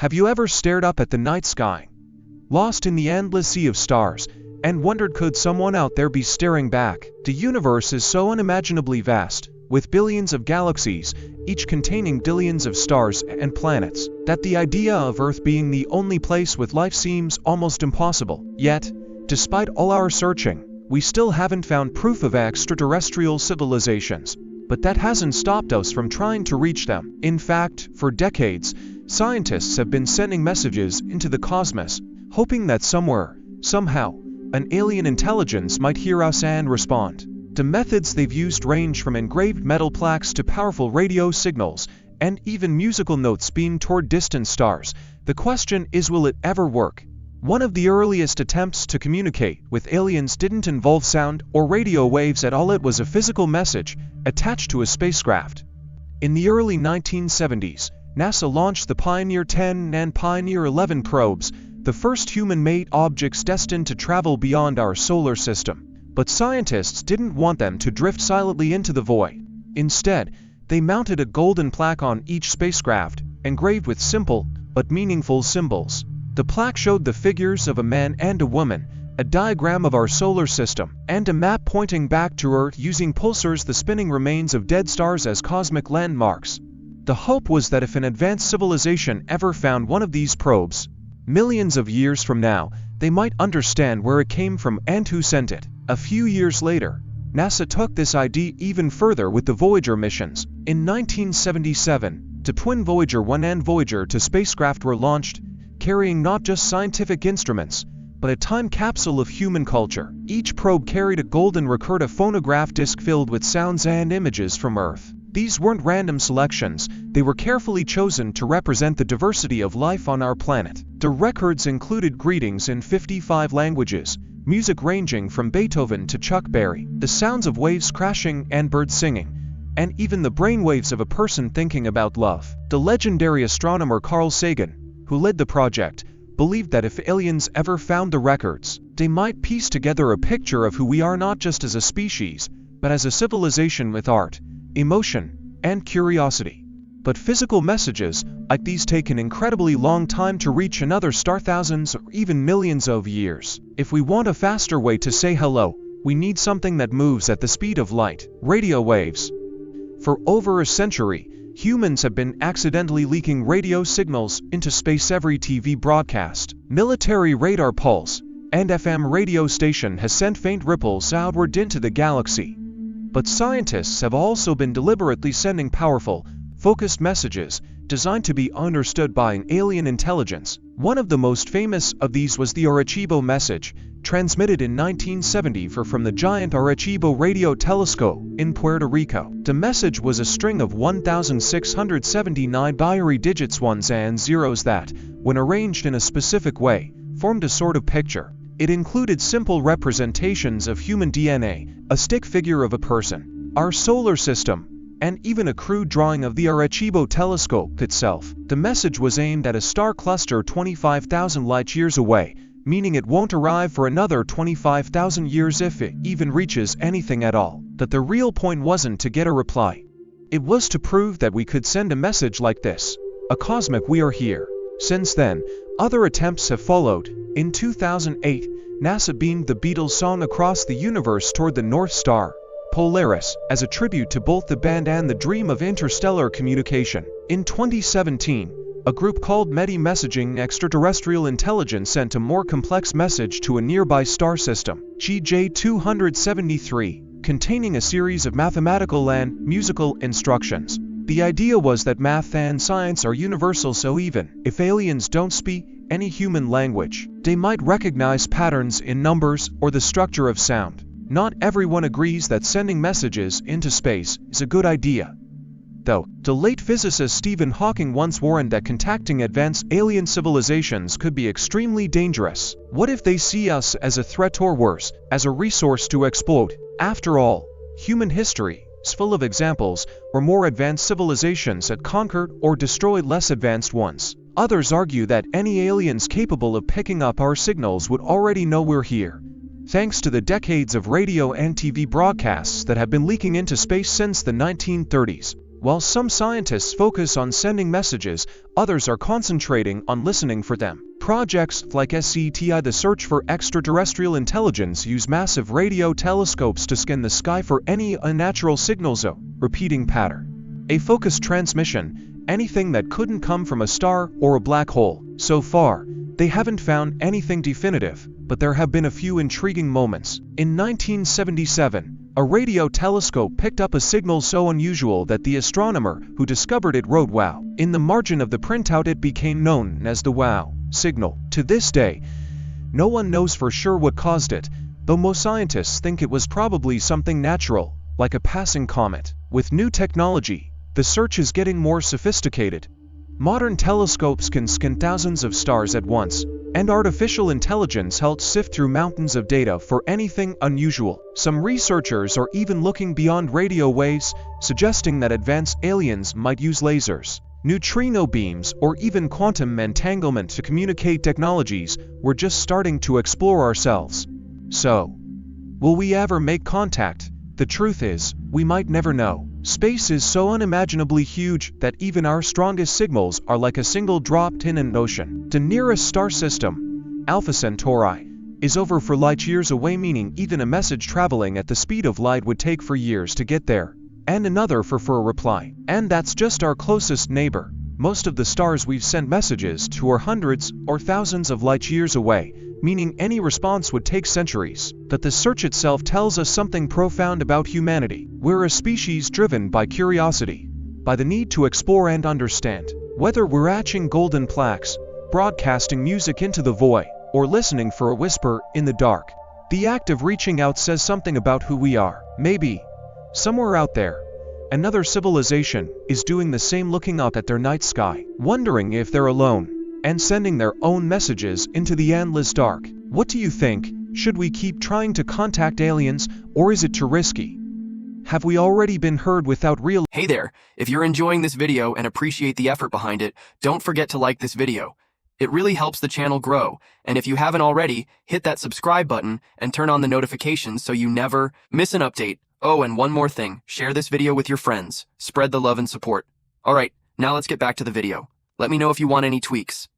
Have you ever stared up at the night sky, lost in the endless sea of stars, and wondered, could someone out there be staring back? The universe is so unimaginably vast, with billions of galaxies, each containing billions of stars and planets, that the idea of Earth being the only place with life seems almost impossible. Yet, despite all our searching, we still haven't found proof of extraterrestrial civilizations. But that hasn't stopped us from trying to reach them. In fact, for decades, scientists have been sending messages into the cosmos, hoping that somewhere, somehow, an alien intelligence might hear us and respond. The methods they've used range from engraved metal plaques to powerful radio signals, and even musical notes beamed toward distant stars. The question is, will it ever work? One of the earliest attempts to communicate with aliens didn't involve sound or radio waves at all. It was a physical message attached to a spacecraft. In the early 1970s, NASA launched the Pioneer 10 and Pioneer 11 probes, the first human-made objects destined to travel beyond our solar system. But scientists didn't want them to drift silently into the void. Instead, they mounted a golden plaque on each spacecraft, engraved with simple but meaningful symbols. The plaque showed the figures of a man and a woman, a diagram of our solar system, and a map pointing back to Earth using pulsars, the spinning remains of dead stars, as cosmic landmarks. The hope was that if an advanced civilization ever found one of these probes, millions of years from now, they might understand where it came from and who sent it. A few years later, NASA took this idea even further with the Voyager missions. In 1977, the twin Voyager 1 and Voyager 2 spacecraft were launched, carrying not just scientific instruments, but a time capsule of human culture. Each probe carried a golden record, a phonograph disc filled with sounds and images from Earth. These weren't random selections, they were carefully chosen to represent the diversity of life on our planet. The records included greetings in 55 languages, music ranging from Beethoven to Chuck Berry, the sounds of waves crashing and birds singing, and even the brainwaves of a person thinking about love. The legendary astronomer Carl Sagan, who led the project, believed that if aliens ever found the records, they might piece together a picture of who we are, not just as a species, but as a civilization with art, emotion, and curiosity. But physical messages like these take an incredibly long time to reach another star, thousands or even millions of years. If we want a faster way to say hello, we need something that moves at the speed of light, radio waves. For over a century, humans have been accidentally leaking radio signals into space. Every TV broadcast, military radar pulse, and FM radio station has sent faint ripples outward into the galaxy. But scientists have also been deliberately sending powerful, focused messages designed to be understood by an alien intelligence. One of the most famous of these was the Arecibo message, transmitted in 1970 from the giant Arecibo radio telescope in Puerto Rico. The message was a string of 1,679 binary digits, ones and zeros that, when arranged in a specific way, formed a sort of picture. It included simple representations of human DNA, a stick figure of a person, our solar system, and even a crude drawing of the Arecibo telescope itself. The message was aimed at a star cluster 25,000 light-years away, meaning it won't arrive for another 25,000 years if it even reaches anything at all. But the real point wasn't to get a reply. It was to prove that we could send a message like this, a cosmic "we are here." Since then, other attempts have followed. In 2008, NASA beamed the Beatles' song across the universe toward the North Star, Polaris, as a tribute to both the band and the dream of interstellar communication. In 2017, a group called METI Messaging Extraterrestrial Intelligence sent a more complex message to a nearby star system, GJ273, containing a series of mathematical and musical instructions. The idea was that math and science are universal, so even if aliens don't speak any human language, they might recognize patterns in numbers or the structure of sound. Not everyone agrees that sending messages into space is a good idea, though. The late physicist Stephen Hawking once warned that contacting advanced alien civilizations could be extremely dangerous. What if they see us as a threat, or worse, as a resource to exploit? After all, human history is full of examples where more advanced civilizations had conquered or destroyed less advanced ones. Others argue that any aliens capable of picking up our signals would already know we're here, thanks to the decades of radio and TV broadcasts that have been leaking into space since the 1930s. While some scientists focus on sending messages, others are concentrating on listening for them. Projects like SETI, the search for extraterrestrial intelligence, use massive radio telescopes to scan the sky for any unnatural signals. A repeating pattern. A focused transmission, anything that couldn't come from a star or a black hole. So far, they haven't found anything definitive, but there have been a few intriguing moments. In 1977, a radio telescope picked up a signal so unusual that the astronomer who discovered it wrote "wow" in the margin of the printout. It became known as the "wow" signal. To this day, no one knows for sure what caused it, though most scientists think it was probably something natural, like a passing comet. With new technology, the search is getting more sophisticated. Modern telescopes can scan thousands of stars at once, and artificial intelligence helps sift through mountains of data for anything unusual. Some researchers are even looking beyond radio waves, suggesting that advanced aliens might use lasers, neutrino beams, or even quantum entanglement to communicate. Technologies we're just starting to explore ourselves. So, will we ever make contact? The truth is, we might never know. Space is so unimaginably huge that even our strongest signals are like a single drop in an ocean. The nearest star system, Alpha Centauri, is over 4 light years away, meaning even a message traveling at the speed of light would take for years to get there, and another for a reply. And that's just our closest neighbor. Most of the stars we've sent messages to are hundreds or thousands of light years away, meaning any response would take centuries. But the search itself tells us something profound about humanity. We're a species driven by curiosity, by the need to explore and understand. Whether we're hatching golden plaques, broadcasting music into the void, or listening for a whisper in the dark, the act of reaching out says something about who we are. Maybe, somewhere out there, another civilization is doing the same, looking up at their night sky, wondering if they're alone, and sending their own messages into the endless dark. What do you think? Should we keep trying to contact aliens, or is it too risky? Have we already been heard without real— Hey there, if you're enjoying this video and appreciate the effort behind it, don't forget to like this video. It really helps the channel grow, and if you haven't already, hit that subscribe button and turn on the notifications so you never miss an update. Oh, and one more thing, share this video with your friends. Spread the love and support. Alright, now let's get back to the video. Let me know if you want any tweaks.